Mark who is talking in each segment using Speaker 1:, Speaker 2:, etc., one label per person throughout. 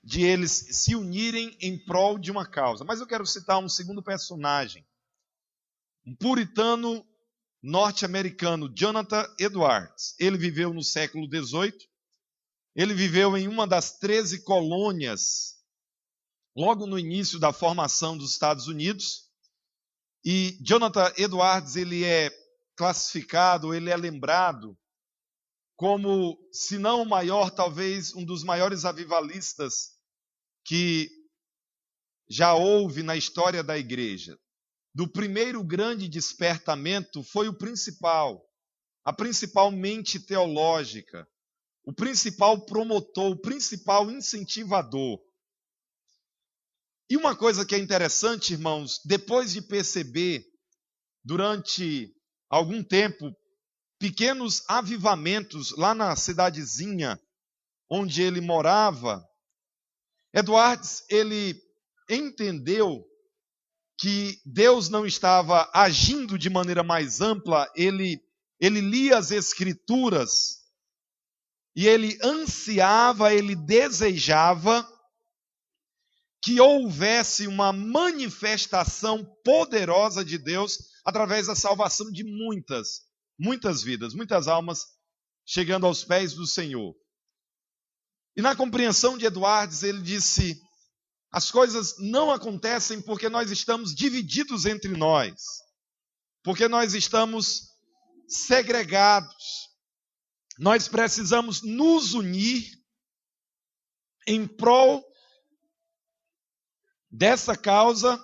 Speaker 1: de eles se unirem em prol de uma causa. Mas eu quero citar um segundo personagem, um puritano norte-americano, Jonathan Edwards. Ele viveu no século XVIII, ele viveu em uma das 13 colônias, logo no início da formação dos Estados Unidos. E Jonathan Edwards, ele é classificado, ele é lembrado como, se não o maior, talvez um dos maiores avivalistas que já houve na história da igreja. Do primeiro grande despertamento foi o principal, a principal mente teológica, o principal promotor, o principal incentivador. E uma coisa que é interessante, irmãos, depois de perceber, durante algum tempo, pequenos avivamentos lá na cidadezinha onde ele morava, Edwards, ele entendeu que Deus não estava agindo de maneira mais ampla. Ele lia as Escrituras e ele ansiava, ele desejava que houvesse uma manifestação poderosa de Deus através da salvação de muitas vidas, muitas almas chegando aos pés do Senhor. E na compreensão de Edwards, ele disse: as coisas não acontecem porque nós estamos divididos entre nós, porque nós estamos segregados. Nós precisamos nos unir em prol dessa causa,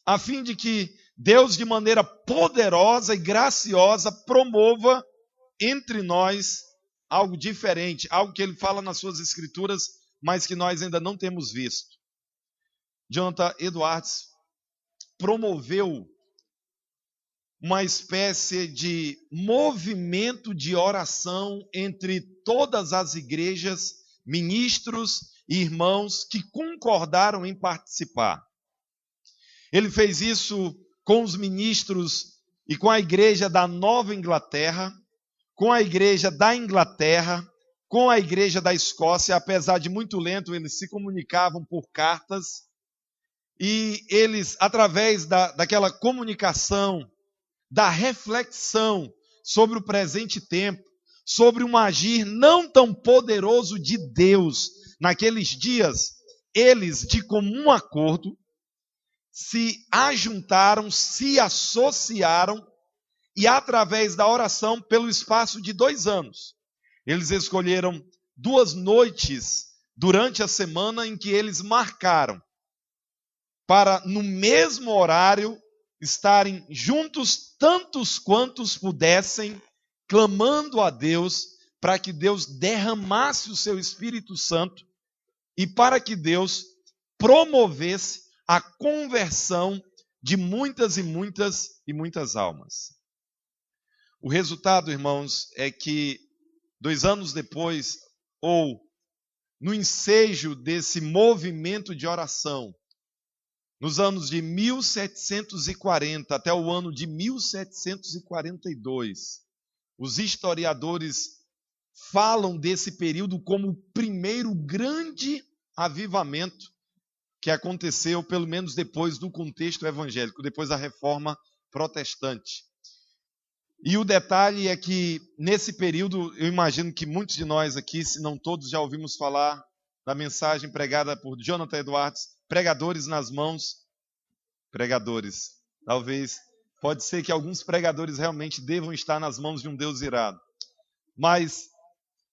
Speaker 1: a fim de que Deus, de maneira poderosa e graciosa, promova entre nós algo diferente, algo que ele fala nas suas escrituras, mas que nós ainda não temos visto. Jonathan Edwards promoveu uma espécie de movimento de oração entre todas as igrejas, ministros e irmãos que concordaram em participar. Ele fez isso com os ministros e com a igreja da Nova Inglaterra, com a igreja da Inglaterra, com a igreja da Escócia. Apesar de muito lento, eles se comunicavam por cartas, e eles, através daquela comunicação, da reflexão sobre o presente tempo, sobre um agir não tão poderoso de Deus, naqueles dias, eles, de comum acordo, se ajuntaram, se associaram, e através da oração, pelo espaço de 2 anos, eles escolheram 2 noites durante a semana em que eles marcaram para, no mesmo horário, estarem juntos, tantos quantos pudessem, clamando a Deus para que Deus derramasse o seu Espírito Santo e para que Deus promovesse a conversão de muitas e muitas almas. O resultado, irmãos, é que 2 anos depois, ou no ensejo desse movimento de oração, nos anos de 1740 até o ano de 1742, os historiadores falam desse período como o primeiro grande avivamento que aconteceu, pelo menos depois do contexto evangélico, depois da reforma protestante. E o detalhe é que, nesse período, eu imagino que muitos de nós aqui, se não todos, já ouvimos falar da mensagem pregada por Jonathan Edwards, pregadores nas mãos. Pregadores. Talvez, pode ser que alguns pregadores realmente devam estar nas mãos de um Deus irado. Mas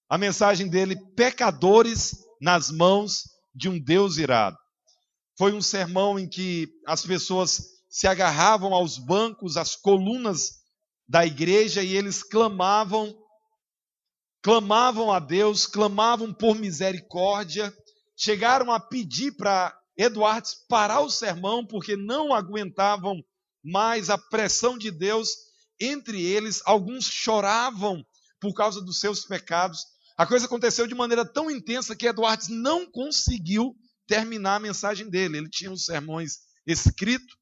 Speaker 1: a mensagem dele, pecadores nas mãos de um Deus irado. Foi um sermão em que as pessoas se agarravam aos bancos, às colunas da igreja, e eles clamavam a Deus, clamavam por misericórdia, chegaram a pedir para Edwards parar o sermão, porque não aguentavam mais a pressão de Deus. Entre eles, alguns choravam por causa dos seus pecados. A coisa aconteceu de maneira tão intensa que Edwards não conseguiu terminar a mensagem dele. Ele tinha os sermões escritos,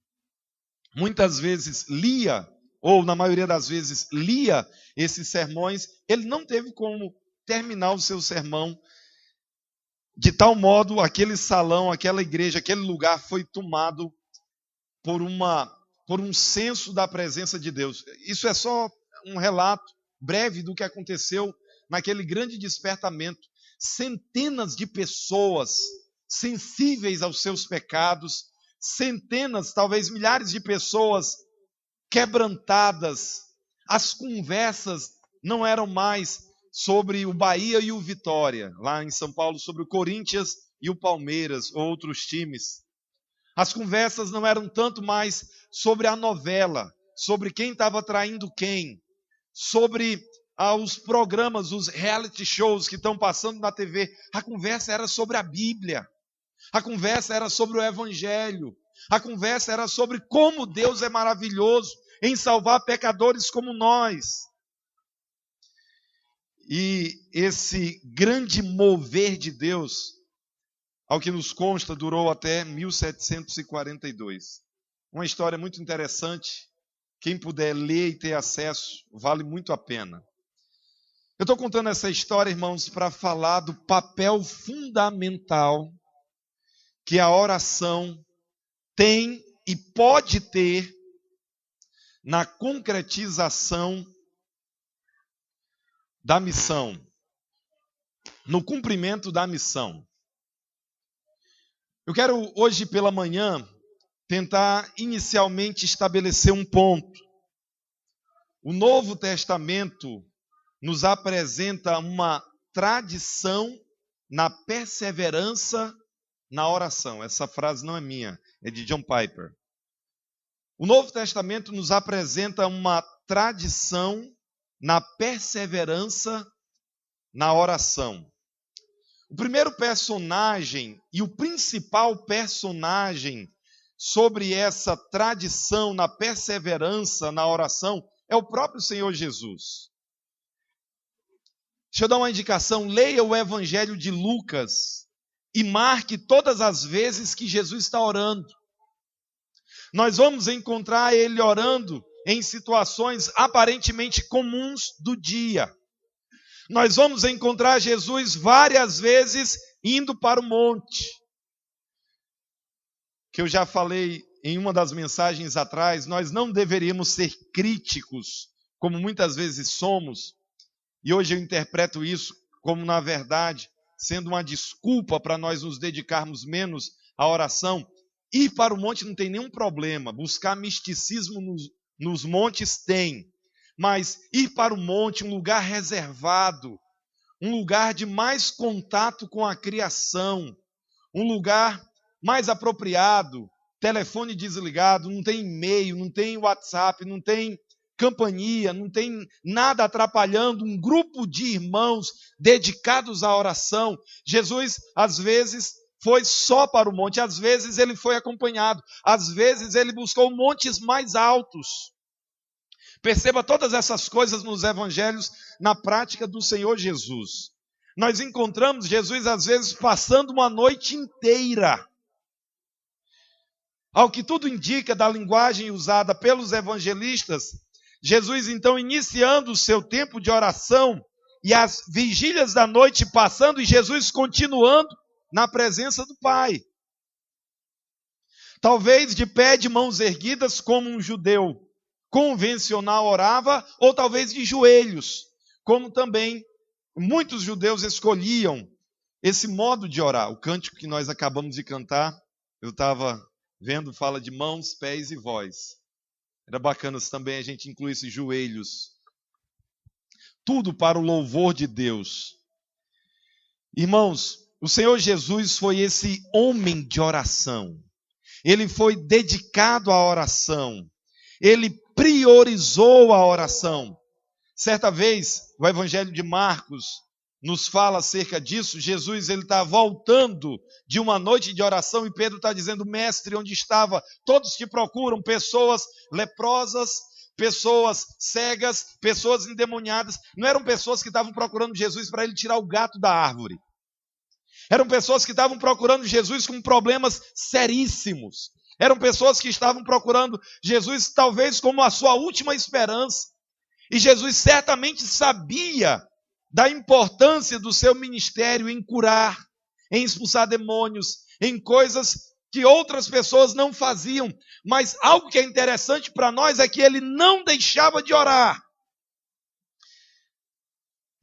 Speaker 1: muitas vezes lia, ou na maioria das vezes lia esses sermões. Ele não teve como terminar o seu sermão. De tal modo, aquele salão, aquela igreja, aquele lugar foi tomado por um senso da presença de Deus. Isso é só um relato breve do que aconteceu naquele grande despertamento. Centenas de pessoas sensíveis aos seus pecados, centenas, talvez milhares de pessoas quebrantadas. As conversas não eram mais sobre o Bahia e o Vitória, lá em São Paulo, sobre o Corinthians e o Palmeiras, ou outros times. As conversas não eram tanto mais sobre a novela, sobre quem estava traindo quem, sobre os programas, os reality shows que estão passando na TV. A conversa era sobre a Bíblia, a conversa era sobre o Evangelho, a conversa era sobre como Deus é maravilhoso em salvar pecadores como nós. E esse grande mover de Deus, ao que nos consta, durou até 1742. Uma história muito interessante. Quem puder ler e ter acesso, vale muito a pena. Eu estou contando essa história, irmãos, para falar do papel fundamental que a oração tem e pode ter na concretização da missão, no cumprimento da missão. Eu quero hoje pela manhã tentar inicialmente estabelecer um ponto. O Novo Testamento nos apresenta uma tradição na perseverança na oração. Essa frase não é minha, é de John Piper. O Novo Testamento nos apresenta uma tradição na perseverança na oração. O primeiro personagem e o principal personagem sobre essa tradição na perseverança na oração é o próprio Senhor Jesus. Deixa eu dar uma indicação, leia o Evangelho de Lucas e marque todas as vezes que Jesus está orando. Nós vamos encontrar ele orando em situações aparentemente comuns do dia. Nós vamos encontrar Jesus várias vezes indo para o monte. Que eu já falei em uma das mensagens atrás, nós não deveríamos ser críticos, como muitas vezes somos, e hoje eu interpreto isso como, na verdade, sendo uma desculpa para nós nos dedicarmos menos à oração. Ir para o monte não tem nenhum problema, buscar misticismo nos montes tem, mas ir para o monte, um lugar reservado, um lugar de mais contato com a criação, um lugar mais apropriado, telefone desligado, não tem e-mail, não tem WhatsApp, não tem campainha, não tem nada atrapalhando um grupo de irmãos dedicados à oração. Jesus, às vezes, foi só para o monte, às vezes ele foi acompanhado, às vezes ele buscou montes mais altos. Perceba todas essas coisas nos evangelhos, na prática do Senhor Jesus. Nós encontramos Jesus, às vezes, passando uma noite inteira. Ao que tudo indica da linguagem usada pelos evangelistas, Jesus, então, iniciando o seu tempo de oração e as vigílias da noite passando e Jesus continuando na presença do Pai. Talvez de pé, de mãos erguidas, como um judeu convencional orava, ou talvez de joelhos, como também muitos judeus escolhiam esse modo de orar. O cântico que nós acabamos de cantar, eu estava vendo, fala de mãos, pés e voz. Era bacana se também a gente incluísse joelhos. Tudo para o louvor de Deus. Irmãos, o Senhor Jesus foi esse homem de oração. Ele foi dedicado à oração. Ele priorizou a oração. Certa vez, o Evangelho de Marcos nos fala acerca disso. Jesus está voltando de uma noite de oração e Pedro está dizendo: mestre, onde estava? Todos te procuram, pessoas leprosas, pessoas cegas, pessoas endemoniadas. Não eram pessoas que estavam procurando Jesus para ele tirar o gato da árvore. Eram pessoas que estavam procurando Jesus com problemas seríssimos. Eram pessoas que estavam procurando Jesus talvez como a sua última esperança. E Jesus certamente sabia da importância do seu ministério em curar, em expulsar demônios, em coisas que outras pessoas não faziam. Mas algo que é interessante para nós é que ele não deixava de orar.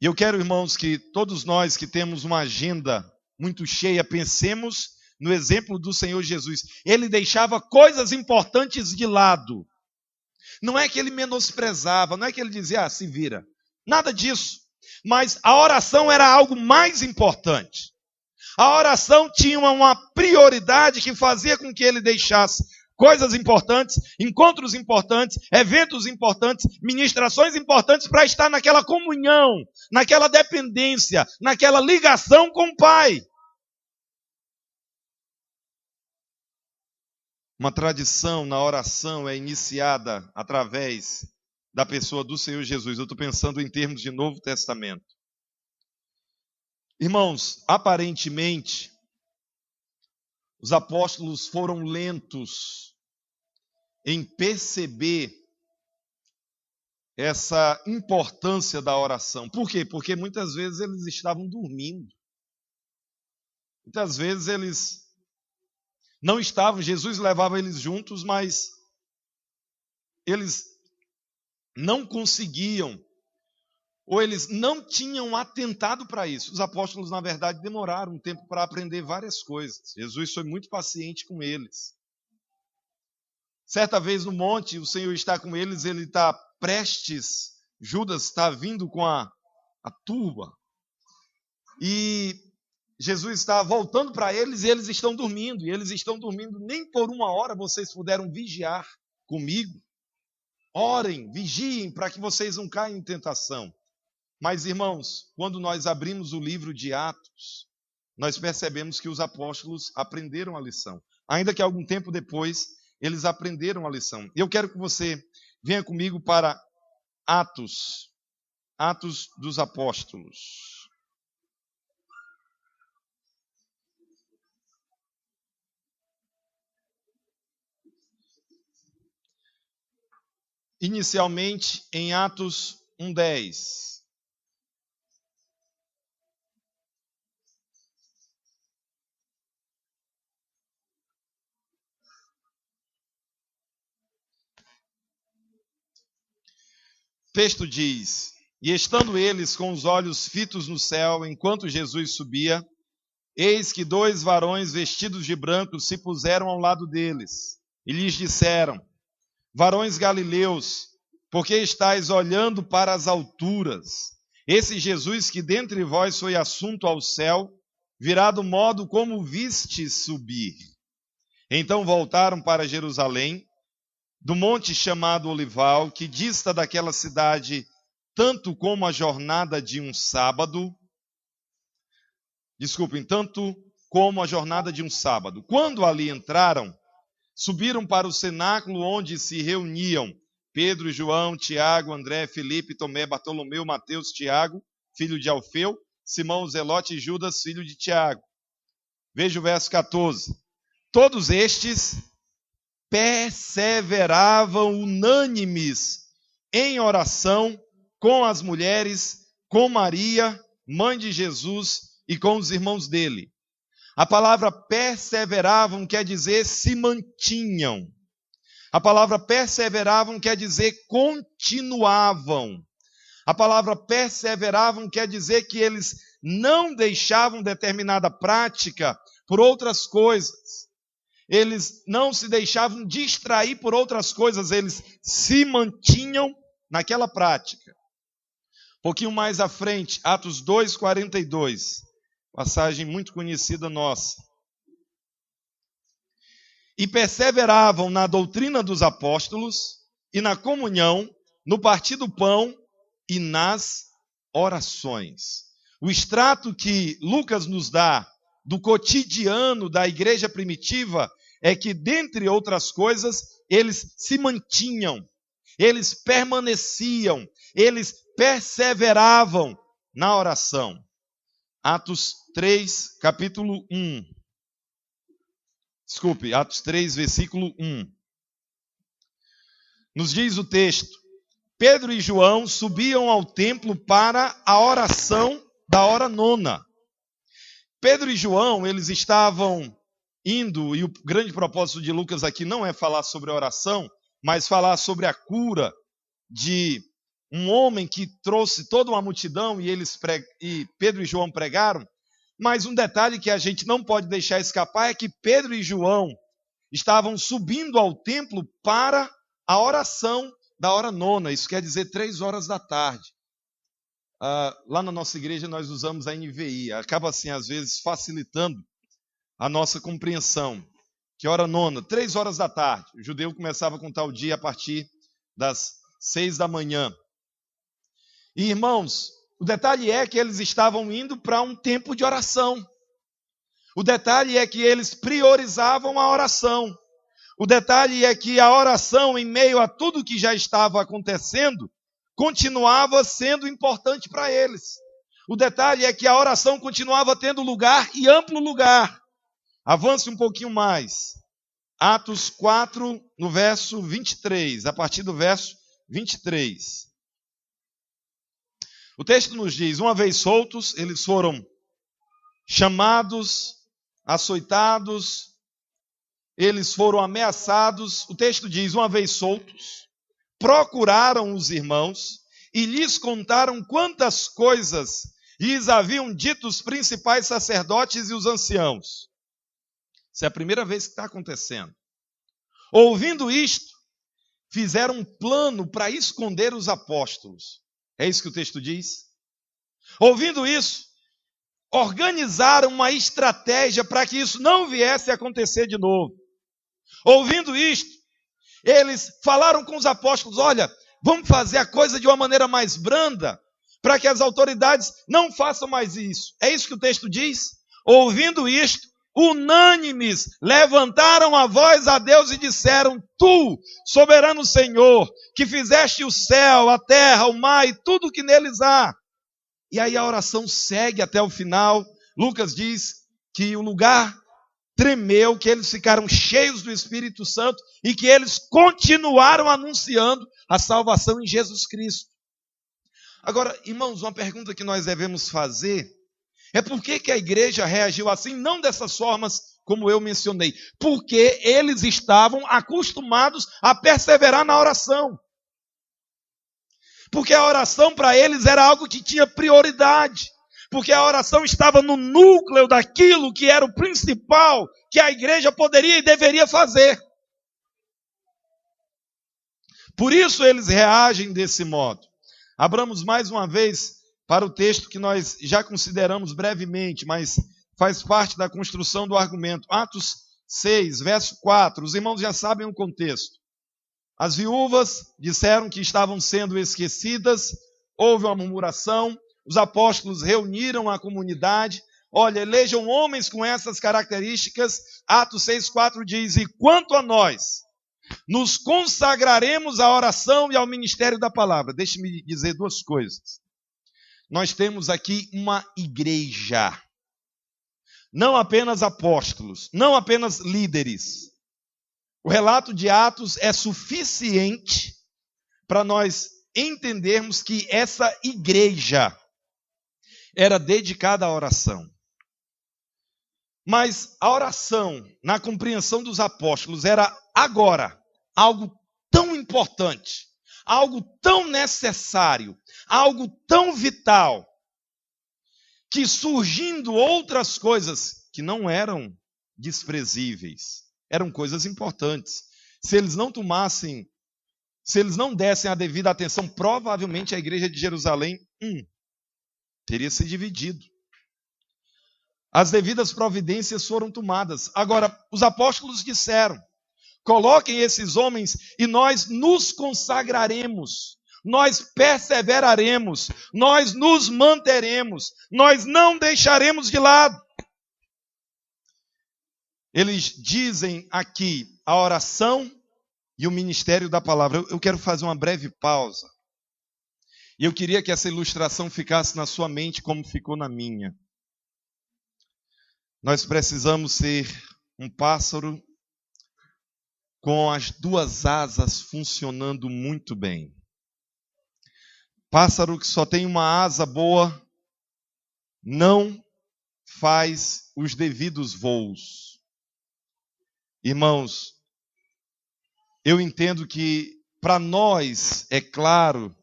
Speaker 1: E eu quero, irmãos, que todos nós que temos uma agenda muito cheia, pensemos no exemplo do Senhor Jesus. Ele deixava coisas importantes de lado. Não é que ele menosprezava, não é que ele dizia, se vira. Nada disso. Mas a oração era algo mais importante. A oração tinha uma prioridade que fazia com que ele deixasse coisas importantes, encontros importantes, eventos importantes, ministrações importantes para estar naquela comunhão, naquela dependência, naquela ligação com o Pai. Uma tradição na oração é iniciada através da pessoa do Senhor Jesus. Eu estou pensando em termos de Novo Testamento. Irmãos, aparentemente, os apóstolos foram lentos em perceber essa importância da oração. Por quê? Porque muitas vezes eles estavam dormindo. Muitas vezes eles não estavam, Jesus levava eles juntos, mas eles não conseguiam, ou eles não tinham atentado para isso. Os apóstolos, na verdade, demoraram um tempo para aprender várias coisas. Jesus foi muito paciente com eles. Certa vez no monte, o Senhor está com eles, ele está prestes, Judas está vindo com a turba, e Jesus está voltando para eles e eles estão dormindo. E eles estão dormindo, nem por uma hora vocês puderam vigiar comigo. Orem, vigiem para que vocês não caiam em tentação. Mas, irmãos, quando nós abrimos o livro de Atos, nós percebemos que os apóstolos aprenderam a lição. Ainda que algum tempo depois, eles aprenderam a lição. Eu quero que você venha comigo para Atos dos Apóstolos. Inicialmente em Atos 1:10. O texto diz: E estando eles com os olhos fitos no céu, enquanto Jesus subia, eis que 2 varões vestidos de branco se puseram ao lado deles, e lhes disseram: Varões galileus, por que estáis olhando para as alturas? Esse Jesus que dentre vós foi assunto ao céu, virá do modo como vistes subir. Então voltaram para Jerusalém, do monte chamado Olival, que dista daquela cidade tanto como a jornada de um sábado. Tanto como a jornada de um sábado. Quando ali entraram, subiram para o cenáculo onde se reuniam Pedro, João, Tiago, André, Filipe, Tomé, Bartolomeu, Mateus, Tiago, filho de Alfeu, Simão, Zelote e Judas, filho de Tiago. Veja o verso 14. Todos estes perseveravam unânimes em oração com as mulheres, com Maria, mãe de Jesus, e com os irmãos dele. A palavra perseveravam quer dizer se mantinham. A palavra perseveravam quer dizer continuavam. A palavra perseveravam quer dizer que eles não deixavam determinada prática por outras coisas. Eles não se deixavam distrair por outras coisas, eles se mantinham naquela prática. Um pouquinho mais à frente, Atos 2:42, passagem muito conhecida nossa. E perseveravam na doutrina dos apóstolos, e na comunhão, no partir do pão e nas orações. O extrato que Lucas nos dá do cotidiano da igreja primitiva é que, dentre outras coisas, eles se mantinham, eles permaneciam, eles perseveravam na oração. Atos 3, capítulo 1. Atos 3, versículo 1. Nos diz o texto: Pedro e João subiam ao templo para a oração da hora nona. Pedro e João, eles estavam indo, e o grande propósito de Lucas aqui não é falar sobre oração, mas falar sobre a cura de um homem que trouxe toda uma multidão e Pedro e João pregaram. Mas um detalhe que a gente não pode deixar escapar é que Pedro e João estavam subindo ao templo para a oração da hora nona, isso quer dizer 3 horas da tarde. Lá na nossa igreja nós usamos a NVI, acaba assim às vezes facilitando a nossa compreensão. Que hora nona? 3 horas da tarde. O judeu começava a contar o dia a partir das 6 da manhã. E irmãos, o detalhe é que eles estavam indo para um tempo de oração. O detalhe é que eles priorizavam a oração. O detalhe é que a oração, em meio a tudo que já estava acontecendo, continuava sendo importante para eles. O detalhe é que a oração continuava tendo lugar e amplo lugar. Avance um pouquinho mais. Atos 4, no verso 23, a partir do verso 23. O texto nos diz, uma vez soltos, eles foram chamados, açoitados, eles foram ameaçados. O texto diz, uma vez soltos, procuraram os irmãos e lhes contaram quantas coisas lhes haviam dito os principais sacerdotes e os anciãos. Isso é a primeira vez que está acontecendo. Ouvindo isto, fizeram um plano para esconder os apóstolos. É isso que o texto diz? Ouvindo isso, organizaram uma estratégia para que isso não viesse a acontecer de novo. Ouvindo isto, eles falaram com os apóstolos, olha, vamos fazer a coisa de uma maneira mais branda, para que as autoridades não façam mais isso. É isso que o texto diz? Ouvindo isto, unânimes, levantaram a voz a Deus e disseram, tu, soberano Senhor, que fizeste o céu, a terra, o mar e tudo que neles há. E aí a oração segue até o final. Lucas diz que o lugar tremeu, que eles ficaram cheios do Espírito Santo e que eles continuaram anunciando a salvação em Jesus Cristo. Agora, irmãos, uma pergunta que nós devemos fazer é por que a igreja reagiu assim, não dessas formas como eu mencionei, porque eles estavam acostumados a perseverar na oração. Porque a oração para eles era algo que tinha prioridade. Porque a oração estava no núcleo daquilo que era o principal que a igreja poderia e deveria fazer. Por isso eles reagem desse modo. Abramos mais uma vez para o texto que nós já consideramos brevemente, mas faz parte da construção do argumento. Atos 6, verso 4. Os irmãos já sabem o contexto. As viúvas disseram que estavam sendo esquecidas, houve uma murmuração, os apóstolos reuniram a comunidade. Olha, elejam homens com essas características. Atos 6, 4 diz, e quanto a nós, nos consagraremos à oração e ao ministério da palavra. Deixe-me dizer 2 coisas. Nós temos aqui uma igreja, não apenas apóstolos, não apenas líderes. O relato de Atos é suficiente para nós entendermos que essa igreja era dedicada à oração. Mas a oração, na compreensão dos apóstolos, era agora algo tão importante, algo tão necessário, algo tão vital, que surgindo outras coisas que não eram desprezíveis, eram coisas importantes. Se eles não tomassem, se eles não dessem a devida atenção, provavelmente a igreja de Jerusalém teria se dividido. As devidas providências foram tomadas. Agora, os apóstolos disseram, coloquem esses homens e nós nos consagraremos, nós perseveraremos, nós nos manteremos, nós não deixaremos de lado. Eles dizem aqui a oração e o ministério da palavra. Eu quero fazer uma breve pausa. E eu queria que essa ilustração ficasse na sua mente como ficou na minha. Nós precisamos ser um pássaro com as 2 asas funcionando muito bem. Pássaro que só tem uma asa boa não faz os devidos voos. Irmãos, eu entendo que para nós é claro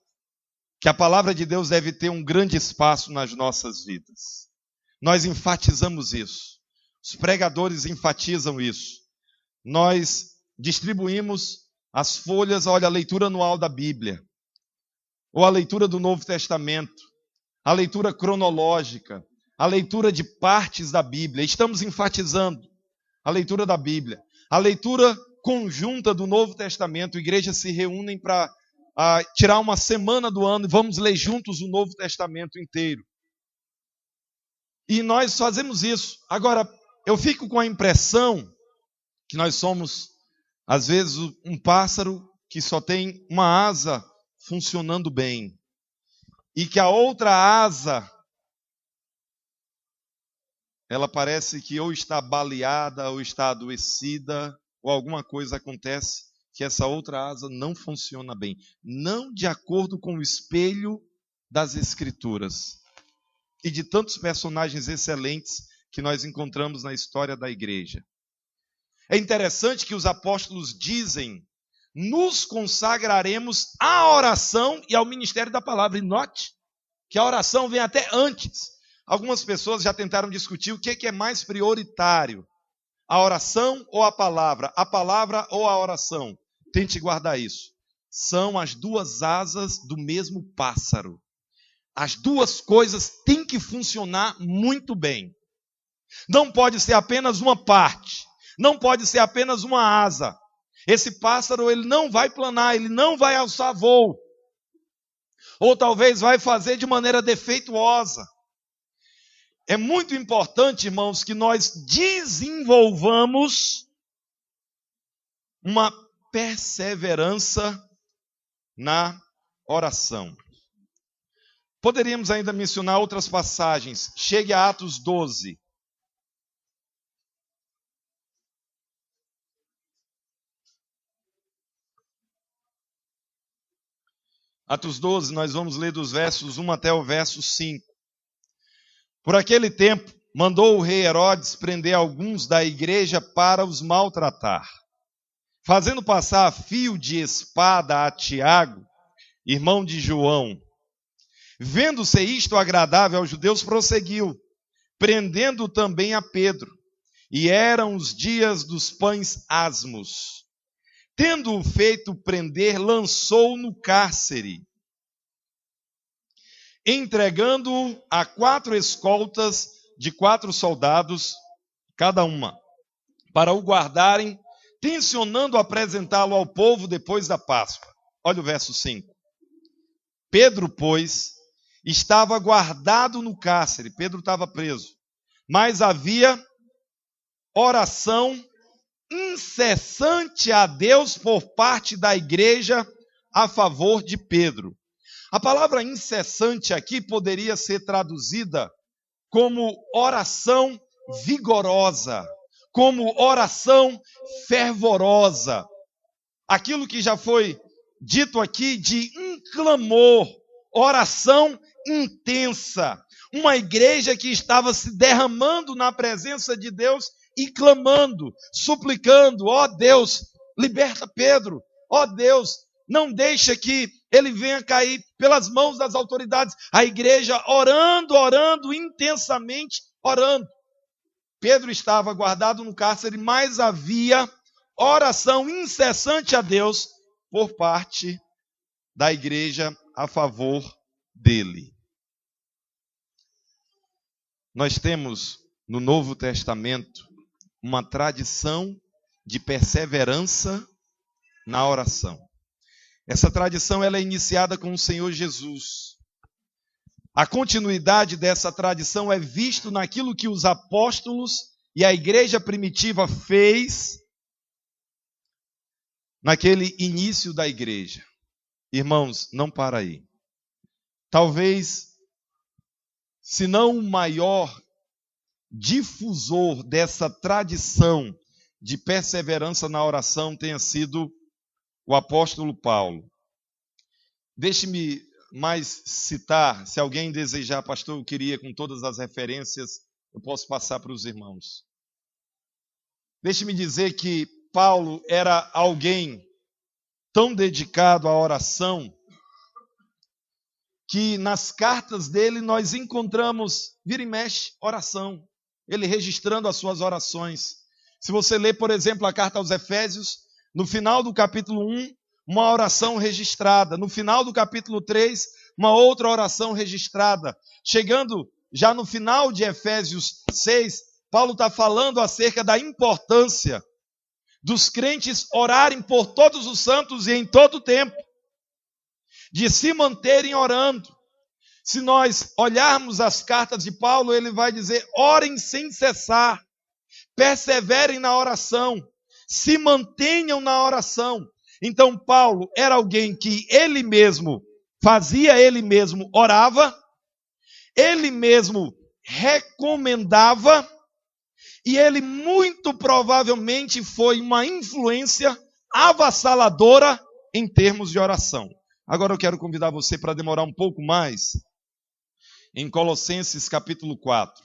Speaker 1: que a palavra de Deus deve ter um grande espaço nas nossas vidas. Nós enfatizamos isso. Os pregadores enfatizam isso. Nós distribuímos as folhas, olha, a leitura anual da Bíblia, ou a leitura do Novo Testamento, a leitura cronológica, a leitura de partes da Bíblia. Estamos enfatizando a leitura da Bíblia, a leitura conjunta do Novo Testamento. Igrejas se reúnem para tirar uma semana do ano e vamos ler juntos o Novo Testamento inteiro. E nós fazemos isso. Agora, eu fico com a impressão que nós somos, às vezes, um pássaro que só tem uma asa funcionando bem. E que a outra asa, ela parece que ou está baleada, ou está adoecida, ou alguma coisa acontece que essa outra asa não funciona bem. Não de acordo com o espelho das Escrituras. E de tantos personagens excelentes que nós encontramos na história da igreja. É interessante que os apóstolos dizem: nos consagraremos à oração e ao ministério da palavra. E note que a oração vem até antes. Algumas pessoas já tentaram discutir o que é mais prioritário: a oração ou a palavra ou a oração. Tente guardar isso. São as duas asas do mesmo pássaro. As duas coisas têm que funcionar muito bem. Não pode ser apenas uma parte. Não pode ser apenas uma asa. Esse pássaro, ele não vai planar, ele não vai alçar voo. Ou talvez vai fazer de maneira defeituosa. É muito importante, irmãos, que nós desenvolvamos uma perseverança na oração. Poderíamos ainda mencionar outras passagens. Chegue a Atos 12. Atos 12, nós vamos ler dos versos 1 até o verso 5. Por aquele tempo, mandou o rei Herodes prender alguns da igreja para os maltratar, fazendo passar a fio de espada a Tiago, irmão de João. Vendo-se isto agradável aos judeus, prosseguiu, prendendo também a Pedro. E eram os dias dos pães asmos. Tendo-o feito prender, lançou-o no cárcere, entregando-o a 4 escoltas de 4 soldados, cada uma, para o guardarem, tencionando apresentá-lo ao povo depois da Páscoa. Olha o verso 5. Pedro, pois, estava guardado no cárcere. Pedro estava preso. Mas havia oração incessante a Deus por parte da igreja a favor de Pedro. A palavra incessante aqui poderia ser traduzida como oração vigorosa, como oração fervorosa. Aquilo que já foi dito aqui de um clamor, oração intensa. Uma igreja que estava se derramando na presença de Deus e clamando, suplicando: ó Deus, liberta Pedro. Ó Deus, não deixa que ele venha cair pelas mãos das autoridades. A igreja orando intensamente, orando. Pedro estava guardado no cárcere, mas havia oração incessante a Deus por parte da igreja a favor dele. Nós temos no Novo Testamento uma tradição de perseverança na oração. Essa tradição ela é iniciada com o Senhor Jesus. A continuidade dessa tradição é visto naquilo que os apóstolos e a igreja primitiva fez naquele início da igreja. Irmãos, não para aí. Talvez, se não o maior difusor dessa tradição de perseverança na oração tenha sido o apóstolo Paulo. Deixe-me mais citar, se alguém desejar, pastor, eu queria com todas as referências eu posso passar para os irmãos. Deixe-me dizer que Paulo era alguém tão dedicado à oração que nas cartas dele nós encontramos, vira e mexe, oração. Ele registrando as suas orações. Se você ler, por exemplo, a carta aos Efésios, no final do capítulo 1, uma oração registrada. No final do capítulo 3, uma outra oração registrada. Chegando já no final de Efésios 6, Paulo está falando acerca da importância dos crentes orarem por todos os santos e em todo o tempo, de se manterem orando. Se nós olharmos as cartas de Paulo, ele vai dizer: orem sem cessar, perseverem na oração, se mantenham na oração. Então Paulo era alguém que ele mesmo fazia, ele mesmo orava, ele mesmo recomendava, e ele muito provavelmente foi uma influência avassaladora em termos de oração. Agora eu quero convidar você para demorar um pouco mais em Colossenses capítulo 4.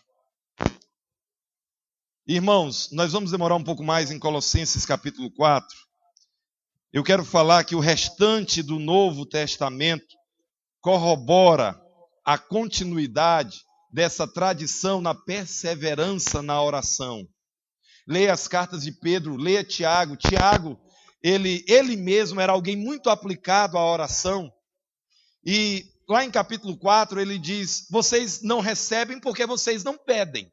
Speaker 1: Irmãos, nós vamos demorar um pouco mais em Colossenses capítulo 4. Eu quero falar que o restante do Novo Testamento corrobora a continuidade dessa tradição na perseverança na oração. Leia as cartas de Pedro, leia Tiago. Tiago, ele mesmo era alguém muito aplicado à oração. E lá em capítulo 4 ele diz: vocês não recebem porque vocês não pedem.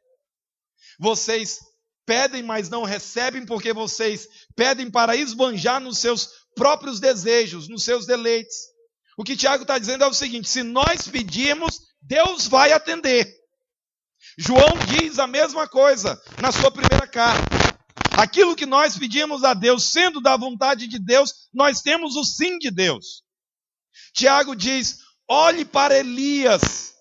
Speaker 1: Vocês pedem, mas não recebem porque vocês pedem para esbanjar nos seus próprios desejos, nos seus deleites. O que Tiago está dizendo é o seguinte: se nós pedirmos, Deus vai atender. João diz a mesma coisa na sua primeira carta. Aquilo que nós pedimos a Deus, sendo da vontade de Deus, nós temos o sim de Deus. Tiago diz: olhe para Elias.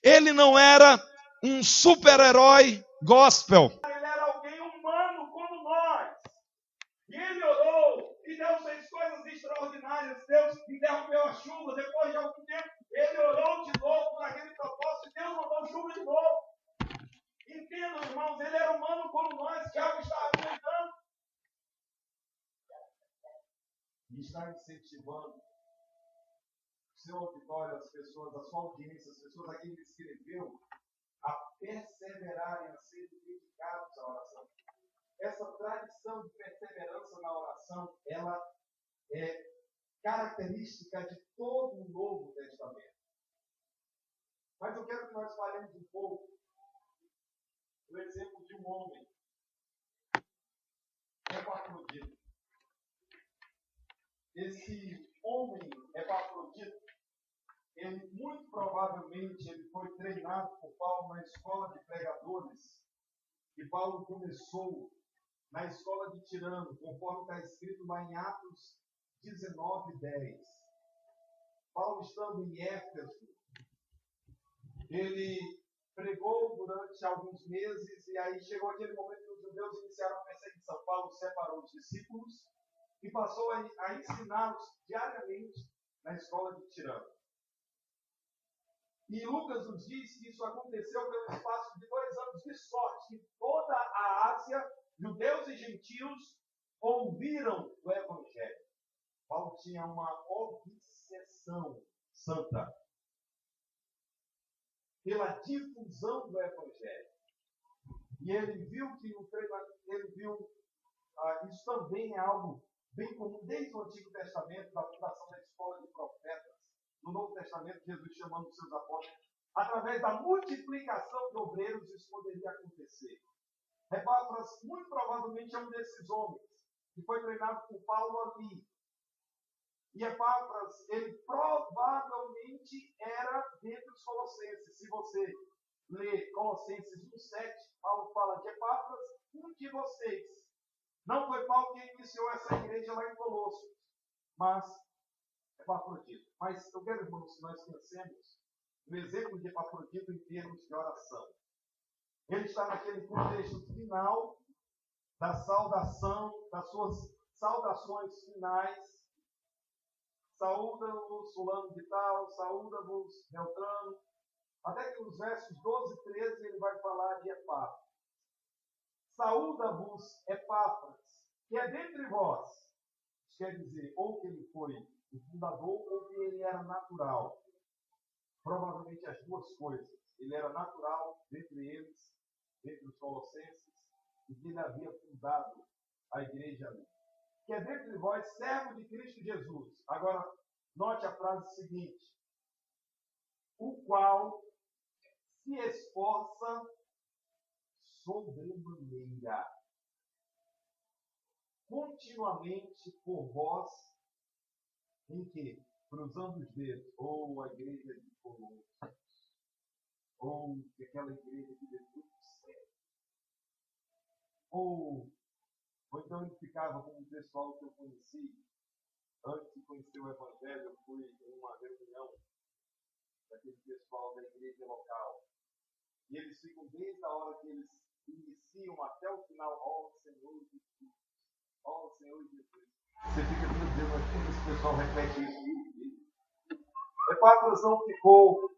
Speaker 1: Ele não era um super-herói gospel. Ele era alguém humano como nós. E ele orou, e Deus fez coisas extraordinárias. Deus interrompeu a chuva, depois de algum tempo, ele orou de novo por aquele propósito, e Deus mandou chuva de novo. Entendam, irmãos, ele era humano como nós. Tiago está argumentando e está incentivando o seu auditório, as pessoas, a sua audiência, as pessoas a quem ele escreveu, a perseverarem, a serem dedicados à oração. Essa tradição de perseverança na oração, ela é característica de todo o Novo Testamento. Mas eu quero que nós falemos um pouco do exemplo de um homem, Epafrodito. Esse homem, Epafrodito, ele muito provavelmente ele foi treinado por Paulo na escola de pregadores, e Paulo começou na escola de Tirano, conforme está escrito lá em Atos 19:10. Paulo, estando em Éfeso, ele pregou durante alguns meses, e aí chegou aquele momento que os judeus iniciaram a perseguição. Paulo separou os discípulos e passou a ensiná-los diariamente na escola de Tirano. E Lucas nos diz que isso aconteceu pelo espaço de 2 anos de sorte, que toda a Ásia, judeus e gentios, ouviram o Evangelho. Paulo tinha uma obsessão santa pela difusão do Evangelho. E ele viu que isso também é algo bem comum desde o Antigo Testamento, da fundação da escola de profetas. No Novo Testamento, Jesus chamando os seus apóstolos, através da multiplicação de obreiros, isso poderia acontecer. Epáfras, muito provavelmente, é um desses homens que foi treinado por Paulo ali. E Epáfras, ele provavelmente era dentre os colossenses. Se você ler Colossenses 1:7, Paulo fala de Epáfras, um de vocês. Não foi Paulo quem iniciou essa igreja lá em Colossos, mas Epafrodito. Mas eu quero, irmãos, que nós pensemos no exemplo de Epafrodito em termos de oração. Ele está naquele contexto final da saudação, das suas saudações finais. Saúda-vos fulano de tal, saúda-vos Beltrano. Até que nos versos 12 e 13 ele vai falar de Epáfras. Saúda-vos Epáfras, que é dentre vós. Isso quer dizer, ou que ele foi o fundador, ou que ele era natural. Provavelmente as duas coisas. Ele era natural dentre eles, dentre os colossenses, e que ele havia fundado a igreja ali. Que é dentre vós, servo de Cristo Jesus. Agora, note a frase seguinte. O qual se esforça sobremaneira, continuamente por vós, em que? Cruzando os dedos, ou a igreja de Colossos, ou aquela igreja que deu tudo certo, ou então ele ficava com o pessoal que eu conheci, antes de conhecer o Evangelho, eu fui em uma reunião daquele pessoal da igreja local, e eles ficam desde a hora que eles iniciam até o final, ó Senhor Jesus, ó Senhor Jesus. Você fica, meu Deus, mas como esse pessoal repete isso? Epáfras não ficou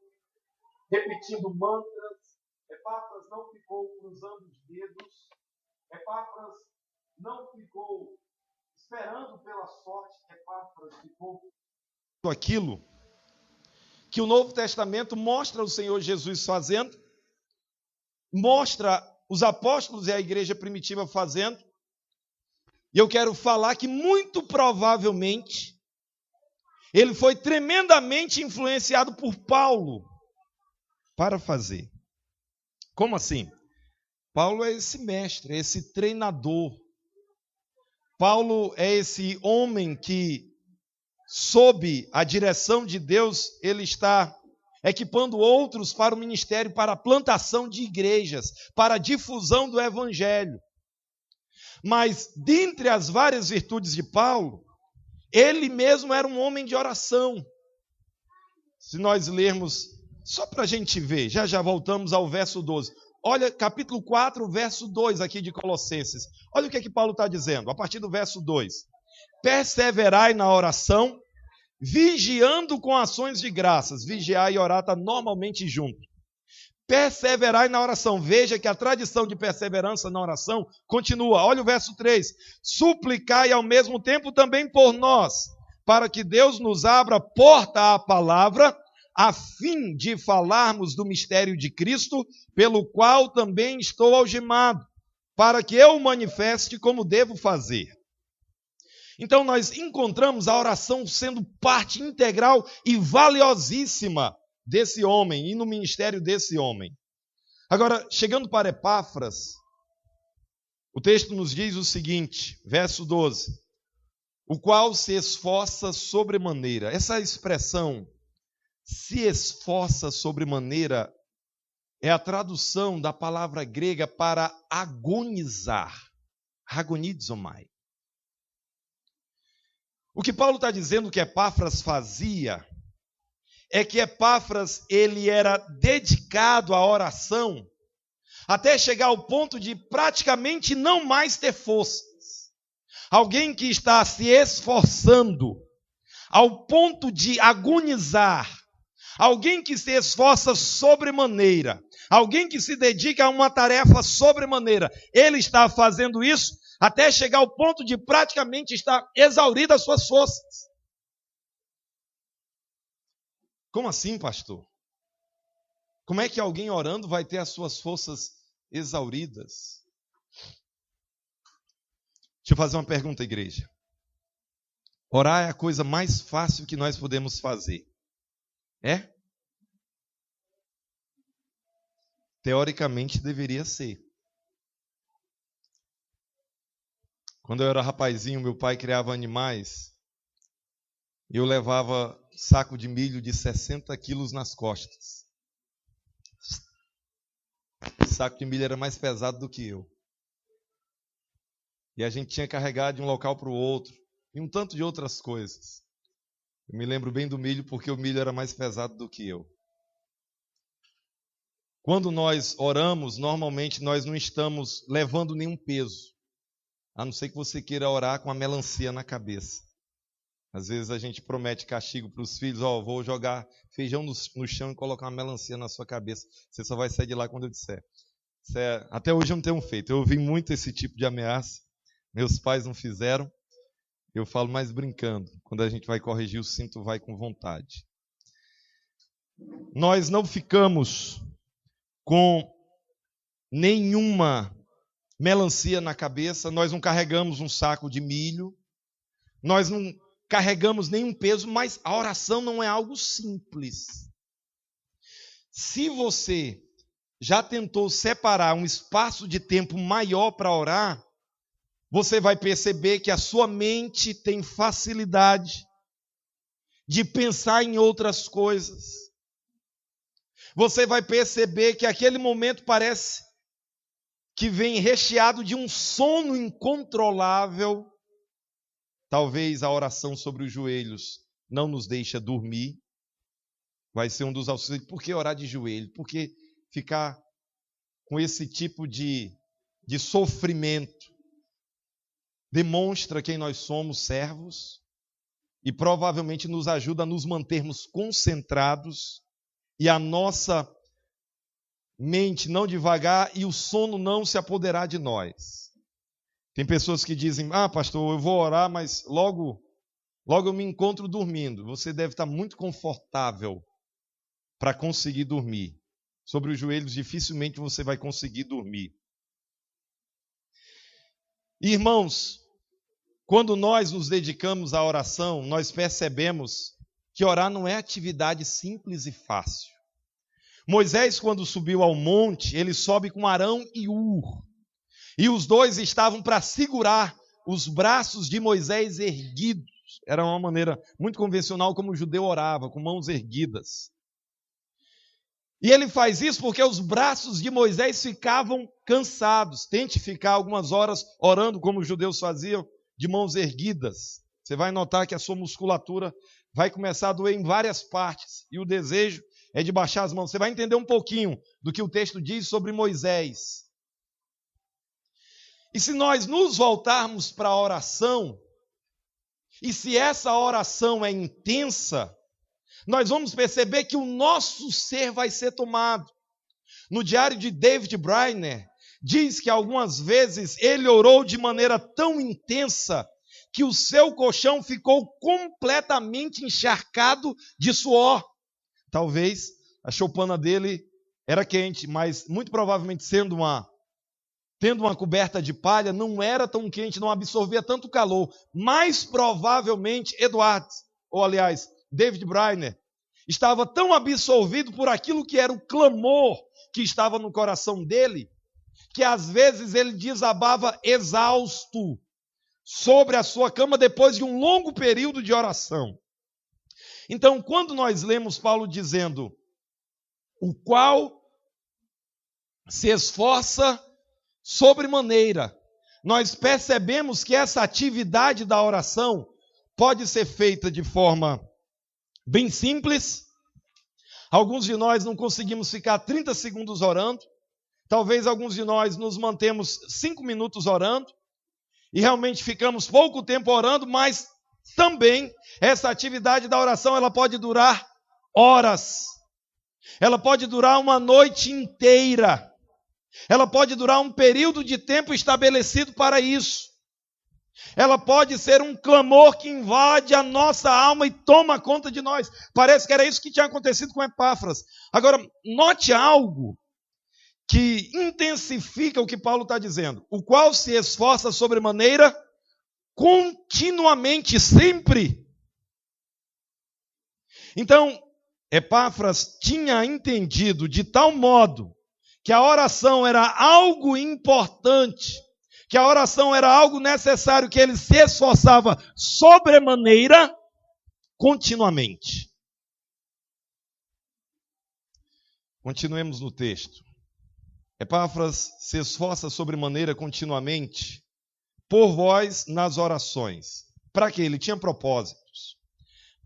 Speaker 1: repetindo mantras, Epáfras não ficou cruzando os dedos, Epáfras não ficou esperando pela sorte, Epáfras ficou aquilo que o Novo Testamento mostra o Senhor Jesus fazendo, mostra os apóstolos e a igreja primitiva fazendo, e eu quero falar que muito provavelmente ele foi tremendamente influenciado por Paulo para fazer. Como assim? Paulo é esse mestre, é esse treinador. Paulo é esse homem que, sob a direção de Deus, ele está equipando outros para o ministério, para a plantação de igrejas, para a difusão do evangelho. Mas, dentre as várias virtudes de Paulo, ele mesmo era um homem de oração. Se nós lermos, só para a gente ver, já voltamos ao verso 12. Olha, capítulo 4, verso 2 aqui de Colossenses. Olha o que é que Paulo está dizendo, a partir do verso 2. Perseverai na oração, vigiando com ações de graças. Vigiar e orar está normalmente junto. Perseverai na oração. Veja que a tradição de perseverança na oração continua. Olha o verso 3. Suplicai ao mesmo tempo também por nós, para que Deus nos abra porta à palavra, a fim de falarmos do mistério de Cristo, pelo qual também estou algemado, para que eu o manifeste como devo fazer. Então nós encontramos a oração sendo parte integral e valiosíssima desse homem e no ministério desse homem. Agora, chegando para Epáfras, o texto nos diz o seguinte, verso 12, o qual se esforça sobremaneira. Essa expressão, se esforça sobremaneira, é a tradução da palavra grega para agonizar, agonizomai. O que Paulo está dizendo que Epáfras fazia é que Epáfras, ele era dedicado à oração até chegar ao ponto de praticamente não mais ter forças. Alguém que está se esforçando ao ponto de agonizar, alguém que se esforça sobremaneira, alguém que se dedica a uma tarefa sobremaneira, ele está fazendo isso até chegar ao ponto de praticamente estar exaurido as suas forças. Como assim, pastor? Como é que alguém orando vai ter as suas forças exauridas? Deixa eu fazer uma pergunta, igreja. Orar é a coisa mais fácil que nós podemos fazer. É? Teoricamente deveria ser. Quando eu era rapazinho, meu pai criava animais. E eu levava saco de milho de 60 quilos nas costas. O saco de milho era mais pesado do que eu. E a gente tinha que carregar de um local para o outro. E um tanto de outras coisas. Eu me lembro bem do milho porque o milho era mais pesado do que eu. Quando nós oramos, normalmente nós não estamos levando nenhum peso. A não ser que você queira orar com a melancia na cabeça. Às vezes a gente promete castigo para os filhos, vou jogar feijão no chão e colocar uma melancia na sua cabeça. Você só vai sair de lá quando eu disser. Até hoje eu não tenho feito. Eu ouvi muito esse tipo de ameaça. Meus pais não fizeram. Eu falo mais brincando. Quando a gente vai corrigir, o cinto vai com vontade. Nós não ficamos com nenhuma melancia na cabeça. Nós não carregamos um saco de milho. Nós não carregamos nenhum peso, mas a oração não é algo simples. Se você já tentou separar um espaço de tempo maior para orar, você vai perceber que a sua mente tem facilidade de pensar em outras coisas. Você vai perceber que aquele momento parece que vem recheado de um sono incontrolável. Talvez a oração sobre os joelhos não nos deixe dormir. Vai ser um dos auxílios. Por que orar de joelho? Por que ficar com esse tipo de sofrimento? Demonstra quem nós somos, servos, e provavelmente nos ajuda a nos mantermos concentrados e a nossa mente não devagar e o sono não se apoderar de nós. Tem pessoas que dizem, pastor, eu vou orar, mas logo eu me encontro dormindo. Você deve estar muito confortável para conseguir dormir. Sobre os joelhos, dificilmente você vai conseguir dormir. Irmãos, quando nós nos dedicamos à oração, nós percebemos que orar não é atividade simples e fácil. Moisés, quando subiu ao monte, ele sobe com Arão e Hur. E os dois estavam para segurar os braços de Moisés erguidos. Era uma maneira muito convencional como o judeu orava, com mãos erguidas. E ele faz isso porque os braços de Moisés ficavam cansados. Tente ficar algumas horas orando como os judeus faziam, de mãos erguidas. Você vai notar que a sua musculatura vai começar a doer em várias partes. E o desejo é de baixar as mãos. Você vai entender um pouquinho do que o texto diz sobre Moisés. E se nós nos voltarmos para a oração, e se essa oração é intensa, nós vamos perceber que o nosso ser vai ser tomado. No diário de David Brainerd, diz que algumas vezes ele orou de maneira tão intensa que o seu colchão ficou completamente encharcado de suor. Talvez a choupana dele era quente, mas muito provavelmente tendo uma coberta de palha, não era tão quente, não absorvia tanto calor. Mais provavelmente, David Brainerd, estava tão absorvido por aquilo que era o clamor que estava no coração dele, que às vezes ele desabava exausto sobre a sua cama depois de um longo período de oração. Então, quando nós lemos Paulo dizendo, o qual se esforça sobremaneira, nós percebemos que essa atividade da oração pode ser feita de forma bem simples. Alguns de nós não conseguimos ficar 30 segundos orando. Talvez alguns de nós nos mantemos 5 minutos orando e realmente ficamos pouco tempo orando, mas também essa atividade da oração ela pode durar horas. Ela pode durar uma noite inteira. Ela pode durar um período de tempo estabelecido para isso. Ela pode ser um clamor que invade a nossa alma e toma conta de nós. Parece que era isso que tinha acontecido com Epáfras. Agora, note algo que intensifica o que Paulo está dizendo. O qual se esforça sobremaneira continuamente, sempre. Então, Epáfras tinha entendido de tal modo que a oração era algo importante, que a oração era algo necessário, que ele se esforçava sobremaneira continuamente. Continuemos no texto. Epáfras se esforça sobremaneira continuamente por vós nas orações. Para quê? Ele tinha propósitos.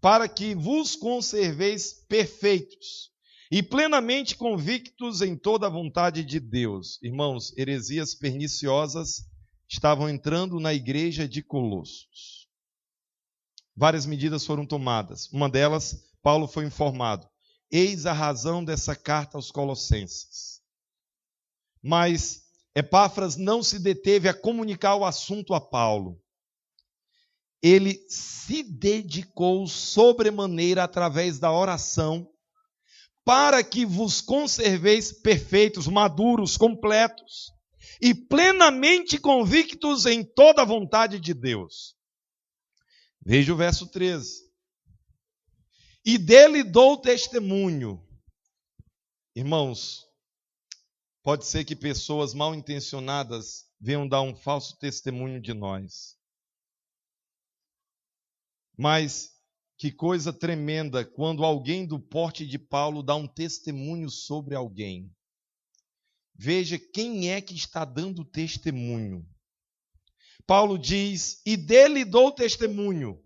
Speaker 1: Para que vos conserveis perfeitos e plenamente convictos em toda a vontade de Deus. Irmãos, heresias perniciosas estavam entrando na igreja de Colossos. várias medidas foram tomadas. Uma delas, Paulo foi informado: eis a razão dessa carta aos Colossenses. Mas Epáfras não se deteve a comunicar o assunto a Paulo. Ele se dedicou sobremaneira através da oração para que vos conserveis perfeitos, maduros, completos e plenamente convictos em toda a vontade de Deus. Veja o verso 13. E dele dou testemunho. Irmãos, pode ser que pessoas mal intencionadas venham dar um falso testemunho de nós. Mas que coisa tremenda quando alguém do porte de Paulo dá um testemunho sobre alguém. Veja quem é que está dando testemunho. Paulo diz: e dele dou testemunho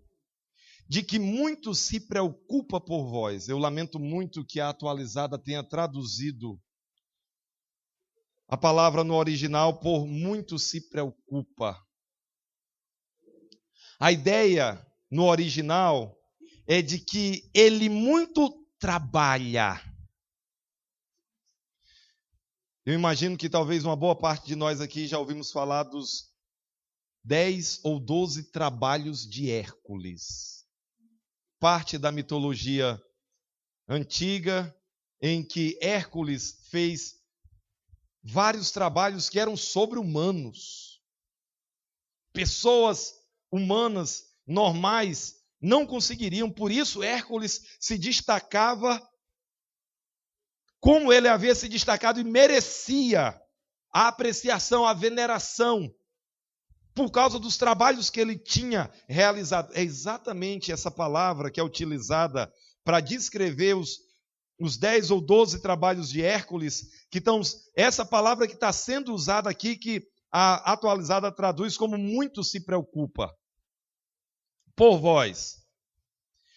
Speaker 1: de que muito se preocupa por vós. Eu lamento muito que a atualizada tenha traduzido a palavra no original por muito se preocupa. A ideia no original é de que ele muito trabalha. Eu imagino que talvez uma boa parte de nós aqui já ouvimos falar dos 10 ou 12 trabalhos de Hércules. Parte da mitologia antiga em que Hércules fez vários trabalhos que eram sobre-humanos. Pessoas humanas, normais, não conseguiriam. Por isso, Hércules se destacava como ele havia se destacado e merecia a apreciação, a veneração, por causa dos trabalhos que ele tinha realizado. É exatamente essa palavra que é utilizada para descrever os 10 ou 12 trabalhos de Hércules, essa palavra que está sendo usada aqui, que a atualizada traduz como muito se preocupa por vós.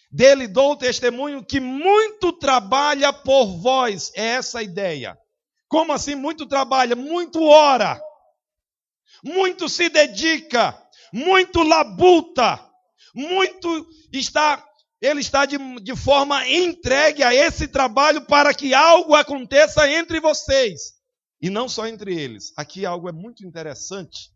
Speaker 1: Dele dou testemunho que muito trabalha por vós. É essa a ideia. Como assim muito trabalha? Muito ora, muito se dedica, muito labuta, ele está de forma entregue a esse trabalho para que algo aconteça entre vocês. E não só entre eles. Aqui algo é muito interessante.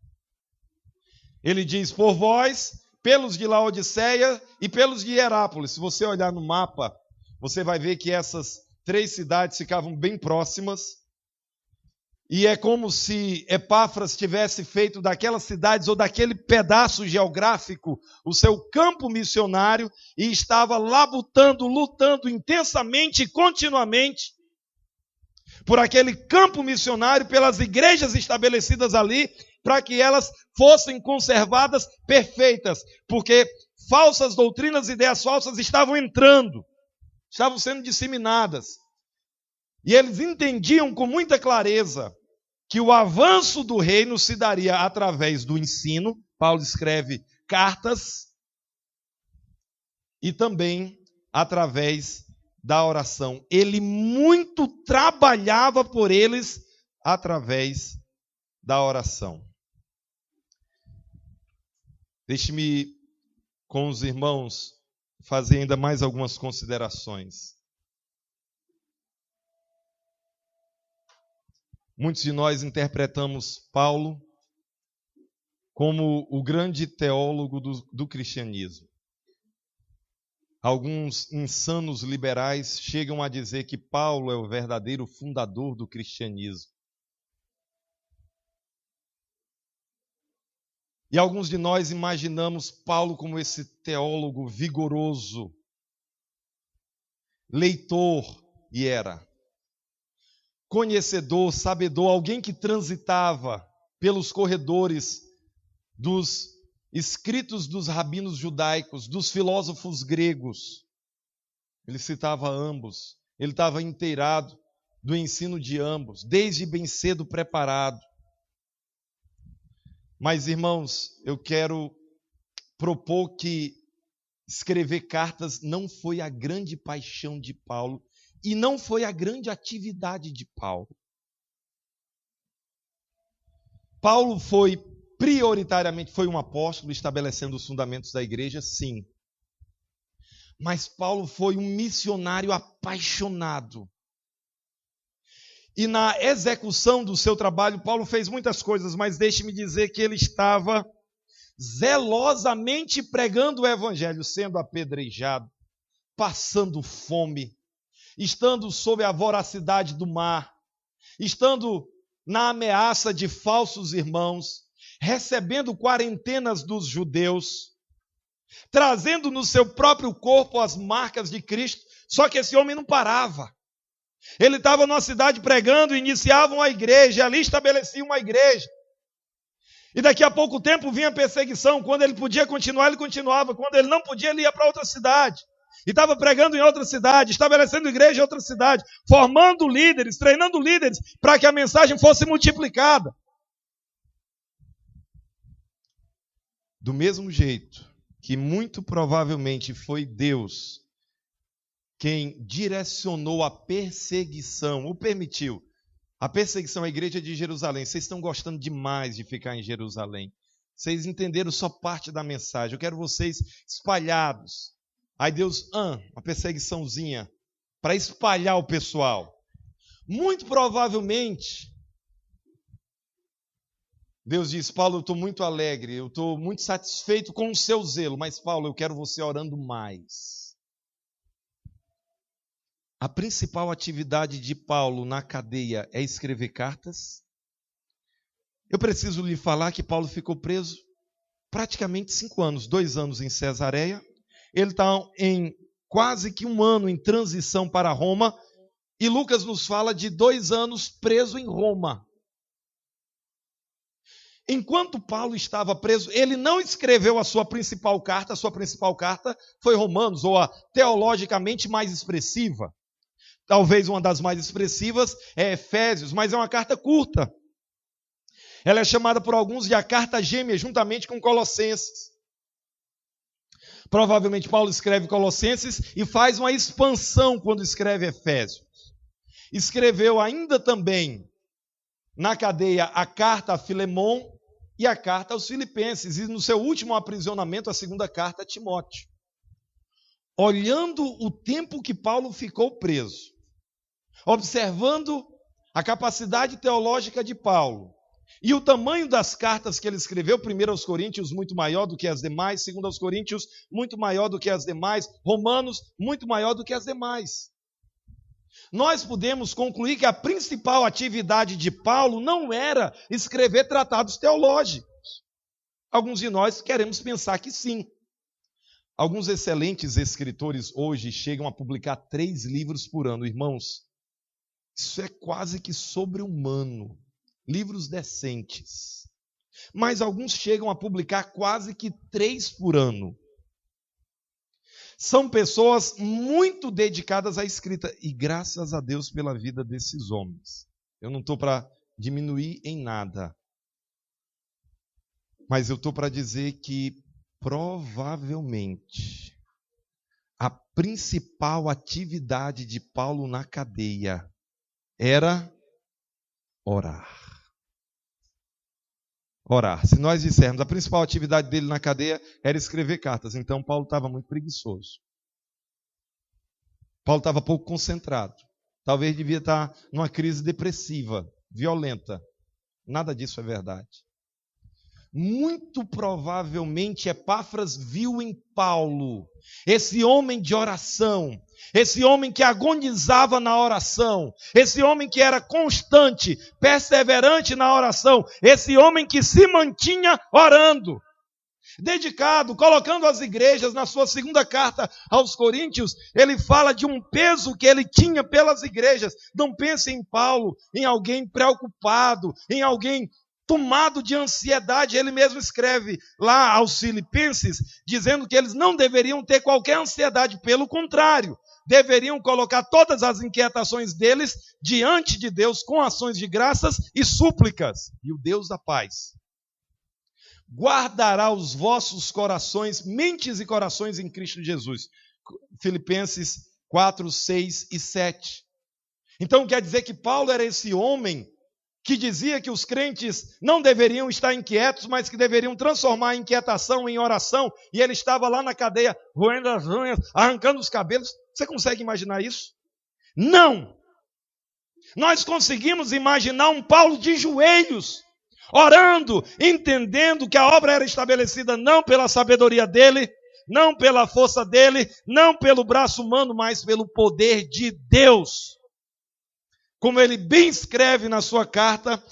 Speaker 1: Ele diz: por vós, pelos de Laodiceia e pelos de Hierápolis. Se você olhar no mapa, você vai ver que essas 3 cidades ficavam bem próximas. E é como se Epáfras tivesse feito daquelas cidades ou daquele pedaço geográfico o seu campo missionário e estava labutando, lutando intensamente e continuamente por aquele campo missionário, pelas igrejas estabelecidas ali, para que elas fossem conservadas perfeitas, porque falsas doutrinas, ideias falsas estavam entrando, estavam sendo disseminadas. E eles entendiam com muita clareza que o avanço do reino se daria através do ensino. Paulo escreve cartas, e também através da oração. Ele muito trabalhava por eles através da oração. Deixe-me, com os irmãos, fazer ainda mais algumas considerações. Muitos de nós interpretamos Paulo como o grande teólogo do cristianismo. Alguns insanos liberais chegam a dizer que Paulo é o verdadeiro fundador do cristianismo. E alguns de nós imaginamos Paulo como esse teólogo vigoroso, leitor, e era conhecedor, sabedor, alguém que transitava pelos corredores dos escritos dos rabinos judaicos, dos filósofos gregos. Ele citava ambos, ele estava inteirado do ensino de ambos, desde bem cedo preparado. Mas, irmãos, eu quero propor que escrever cartas não foi a grande paixão de Paulo e não foi a grande atividade de Paulo. Paulo prioritariamente foi um apóstolo estabelecendo os fundamentos da igreja, sim. Mas Paulo foi um missionário apaixonado. E na execução do seu trabalho, Paulo fez muitas coisas, mas deixe-me dizer que ele estava zelosamente pregando o evangelho, sendo apedrejado, passando fome, estando sob a voracidade do mar, estando na ameaça de falsos irmãos, recebendo quarentenas dos judeus, trazendo no seu próprio corpo as marcas de Cristo. Só que esse homem não parava. Ele estava numa cidade pregando, iniciava uma igreja, ali estabelecia uma igreja. E daqui a pouco tempo vinha a perseguição. Quando ele podia continuar, ele continuava. Quando ele não podia, ele ia para outra cidade. E estava pregando em outra cidade, estabelecendo igreja em outra cidade, formando líderes, treinando líderes, para que a mensagem fosse multiplicada. Do mesmo jeito que muito provavelmente foi Deus quem direcionou a perseguição, o permitiu. A perseguição à igreja de Jerusalém. Vocês estão gostando demais de ficar em Jerusalém. Vocês entenderam só parte da mensagem. Eu quero vocês espalhados. Aí Deus, uma perseguiçãozinha para espalhar o pessoal. Muito provavelmente, Deus diz, Paulo, eu estou muito alegre, eu estou muito satisfeito com o seu zelo, mas Paulo, eu quero você orando mais. A principal atividade de Paulo na cadeia é escrever cartas. Eu preciso lhe falar que Paulo ficou preso praticamente 5 anos, 2 anos em Cesareia. Ele está em quase que 1 ano em transição para Roma. E Lucas nos fala de 2 anos preso em Roma. Enquanto Paulo estava preso, ele não escreveu a sua principal carta. A sua principal carta foi Romanos, ou a teologicamente mais expressiva. Talvez uma das mais expressivas é Efésios, mas é uma carta curta. Ela é chamada por alguns de a carta gêmea, juntamente com Colossenses. Provavelmente Paulo escreve Colossenses e faz uma expansão quando escreve Efésios. Escreveu ainda também na cadeia a carta a Filemon e a carta aos Filipenses. E no seu último aprisionamento, a 2ª carta a Timóteo. Olhando o tempo que Paulo ficou preso, observando a capacidade teológica de Paulo e o tamanho das cartas que ele escreveu, 1 aos Coríntios muito maior do que as demais, 2 aos Coríntios muito maior do que as demais, Romanos muito maior do que as demais. Nós podemos concluir que a principal atividade de Paulo não era escrever tratados teológicos. Alguns de nós queremos pensar que sim. Alguns excelentes escritores hoje chegam a publicar 3 livros por ano, irmãos. Isso é quase que sobre-humano. Livros decentes. Mas alguns chegam a publicar quase que 3 por ano. São pessoas muito dedicadas à escrita. E graças a Deus pela vida desses homens. Eu não estou para diminuir em nada. Mas eu estou para dizer que provavelmente a principal atividade de Paulo na cadeia era orar. Orar. Se nós dissermos a principal atividade dele na cadeia era escrever cartas, então Paulo estava muito preguiçoso. Paulo estava pouco concentrado. Talvez devia estar numa crise depressiva, violenta. Nada disso é verdade. Muito provavelmente Epáfras viu em Paulo esse homem de oração, esse homem que agonizava na oração, esse homem que era constante, perseverante na oração, esse homem que se mantinha orando, dedicado, colocando as igrejas. Na sua 2ª carta aos Coríntios, ele fala de um peso que ele tinha pelas igrejas. Não pense em Paulo, em alguém preocupado, em alguém tomado de ansiedade. Ele mesmo escreve lá aos Filipenses, dizendo que eles não deveriam ter qualquer ansiedade, pelo contrário, deveriam colocar todas as inquietações deles diante de Deus com ações de graças e súplicas. E o Deus da paz guardará os vossos corações, mentes e corações em Cristo Jesus. Filipenses 4, 6 e 7. Então quer dizer que Paulo era esse homem que dizia que os crentes não deveriam estar inquietos, mas que deveriam transformar a inquietação em oração, e ele estava lá na cadeia, roendo as unhas, arrancando os cabelos. Você consegue imaginar isso? Não! Nós conseguimos imaginar um Paulo de joelhos, orando, entendendo que a obra era estabelecida não pela sabedoria dele, não pela força dele, não pelo braço humano, mas pelo poder de Deus. Como ele bem escreve na sua carta,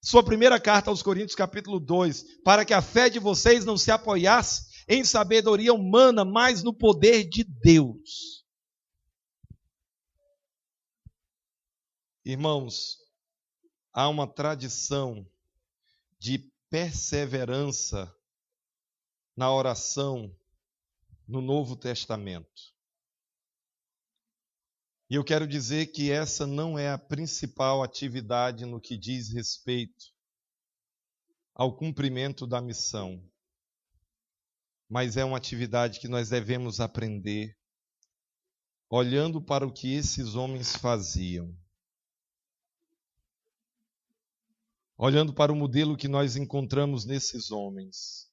Speaker 1: sua primeira carta aos Coríntios, capítulo 2, para que a fé de vocês não se apoiasse em sabedoria humana, mas no poder de Deus. Irmãos, há uma tradição de perseverança na oração no Novo Testamento. E eu quero dizer que essa não é a principal atividade no que diz respeito ao cumprimento da missão, mas é uma atividade que nós devemos aprender olhando para o que esses homens faziam, olhando para o modelo que nós encontramos nesses homens.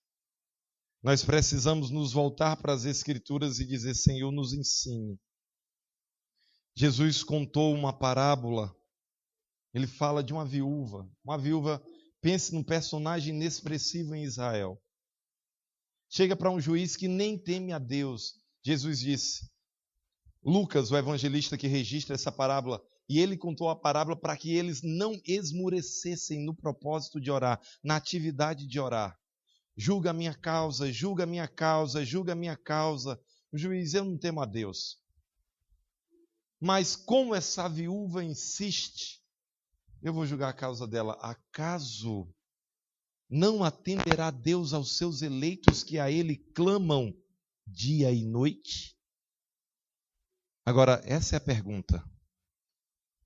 Speaker 1: Nós precisamos nos voltar para as Escrituras e dizer: Senhor, nos ensine. Jesus contou uma parábola, ele fala de uma viúva, pense num personagem inexpressivo em Israel. Chega para um juiz que nem teme a Deus. Jesus disse, Lucas, o evangelista que registra essa parábola, e ele contou a parábola para que eles não esmorecessem no propósito de orar, na atividade de orar. Julga a minha causa, julga a minha causa, julga a minha causa. O juiz, eu não temo a Deus. Mas como essa viúva insiste, eu vou julgar a causa dela. Acaso não atenderá Deus aos seus eleitos que a Ele clamam dia e noite? Agora, essa é a pergunta.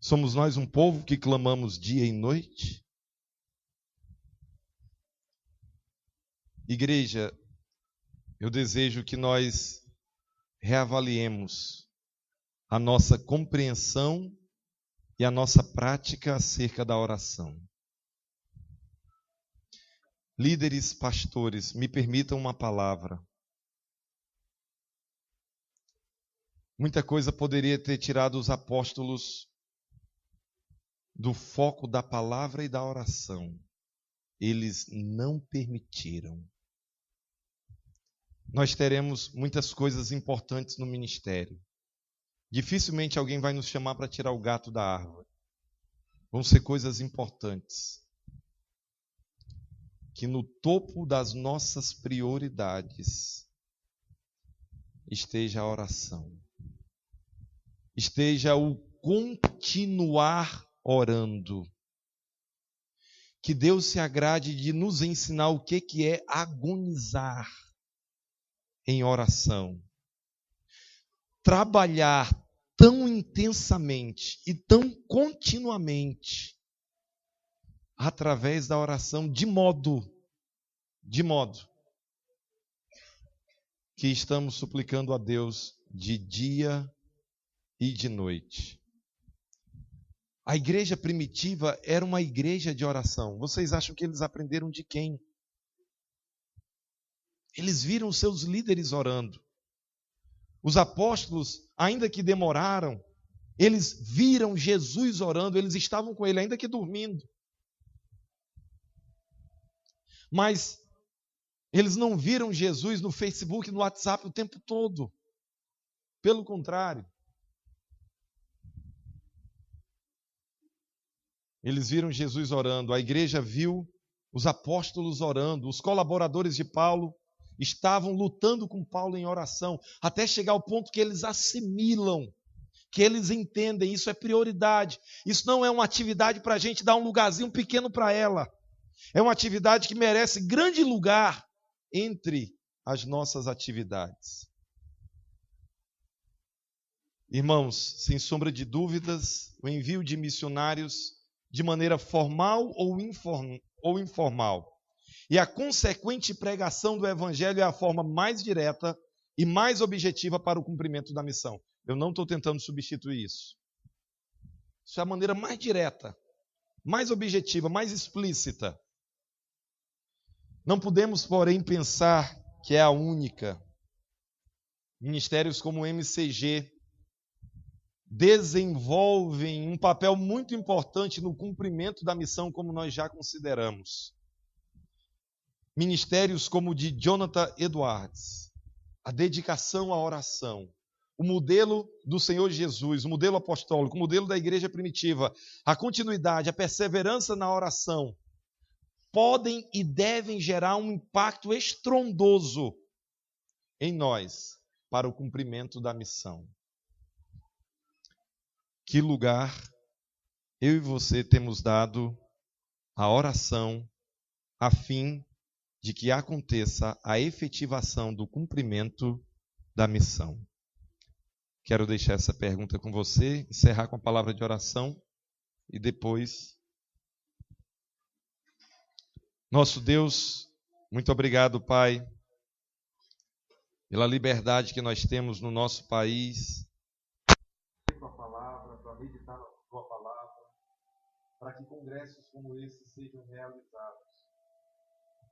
Speaker 1: Somos nós um povo que clamamos dia e noite? Igreja, eu desejo que nós reavaliemos a nossa compreensão e a nossa prática acerca da oração. Líderes, pastores, me permitam uma palavra. Muita coisa poderia ter tirado os apóstolos do foco da palavra e da oração. Eles não permitiram. Nós teremos muitas coisas importantes no ministério. Dificilmente alguém vai nos chamar para tirar o gato da árvore. Vão ser coisas importantes. Que no topo das nossas prioridades esteja a oração. Esteja o continuar orando. Que Deus se agrade de nos ensinar o que é agonizar em oração. Trabalhar tão intensamente e tão continuamente através da oração, de modo que estamos suplicando a Deus de dia e de noite. A igreja primitiva era uma igreja de oração. Vocês acham que eles aprenderam de quem? Eles viram seus líderes orando. Os apóstolos, ainda que demoraram, eles viram Jesus orando, eles estavam com ele, ainda que dormindo. Mas eles não viram Jesus no Facebook, no WhatsApp o tempo todo. Pelo contrário. Eles viram Jesus orando, a igreja viu os apóstolos orando, os colaboradores de Paulo estavam lutando com Paulo em oração, até chegar ao ponto que eles assimilam, que eles entendem, isso é prioridade. Isso não é uma atividade para a gente dar um lugarzinho pequeno para ela. É uma atividade que merece grande lugar entre as nossas atividades. Irmãos, sem sombra de dúvidas, o envio de missionários, de maneira formal ou informal, e a consequente pregação do Evangelho é a forma mais direta e mais objetiva para o cumprimento da missão. Eu não estou tentando substituir isso. Isso é a maneira mais direta mais objetiva, mais explícita. Não podemos, porém, pensar que é a única. Ministérios como o MCG desenvolvem um papel muito importante no cumprimento da missão, como nós já consideramos. Ministérios como o de Jonathan Edwards, a dedicação à oração, o modelo do Senhor Jesus, o modelo apostólico, o modelo da igreja primitiva, a continuidade, a perseverança na oração, podem e devem gerar um impacto estrondoso em nós para o cumprimento da missão. Que lugar eu e você temos dado à oração a fim de que aconteça a efetivação do cumprimento da missão? Quero deixar essa pergunta com você, encerrar com a palavra de oração e depois... Nosso Deus, muito obrigado, Pai, pela liberdade que nós temos no nosso país, tua palavra, para meditar na tua palavra, para que congressos como esse sejam realizados.